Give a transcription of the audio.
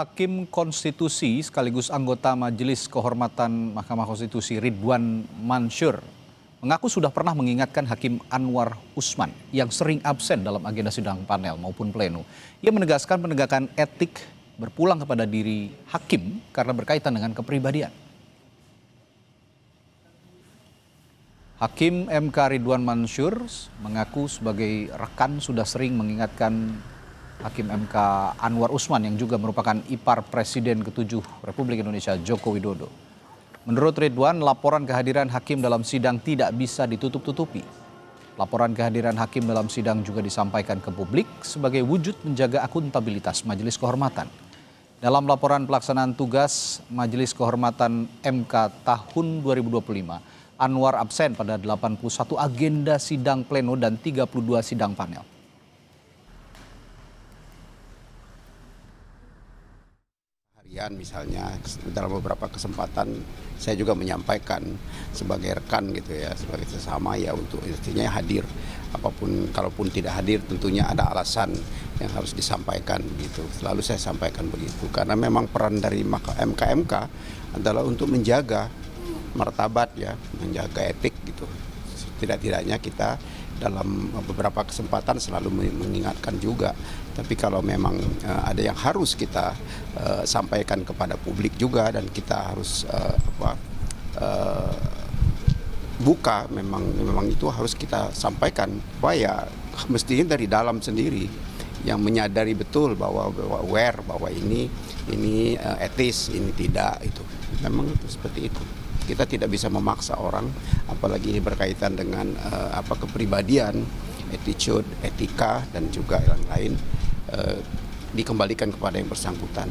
Hakim Konstitusi sekaligus anggota Majelis Kehormatan Mahkamah Konstitusi Ridwan Mansur mengaku sudah pernah mengingatkan Hakim Anwar Usman yang sering absen dalam agenda sidang panel maupun pleno. Ia menegaskan penegakan etik berpulang kepada diri hakim karena berkaitan dengan kepribadian. Hakim MK Ridwan Mansur mengaku sebagai rekan sudah sering mengingatkan Hakim MK Anwar Usman yang juga merupakan ipar Presiden ke-7 Republik Indonesia Joko Widodo. Menurut Ridwan, laporan kehadiran hakim dalam sidang tidak bisa ditutup-tutupi. Laporan kehadiran hakim dalam sidang juga disampaikan ke publik sebagai wujud menjaga akuntabilitas Majelis Kehormatan. Dalam laporan pelaksanaan tugas Majelis Kehormatan MK tahun 2025, Anwar absen pada 81 agenda sidang pleno dan 32 sidang panel. Misalnya dalam beberapa kesempatan saya juga menyampaikan sebagai rekan gitu ya, sebagai sesama ya, untuk intinya hadir, apapun kalaupun tidak hadir tentunya ada alasan yang harus disampaikan gitu. Selalu saya sampaikan begitu karena memang peran dari MK adalah untuk menjaga martabat ya, menjaga etik gitu. Tidak-tidaknya kita dalam beberapa kesempatan selalu mengingatkan juga. Tapi kalau memang ada yang harus kita sampaikan kepada publik juga, dan kita harus buka, memang itu harus kita sampaikan. Supaya mestinya dari dalam sendiri yang menyadari betul bahwa aware bahwa ini etis, ini tidak, itu memang itu seperti itu. Kita tidak bisa memaksa orang, apalagi ini berkaitan dengan kepribadian, attitude, etika, dan juga yang lain, dikembalikan kepada yang bersangkutan.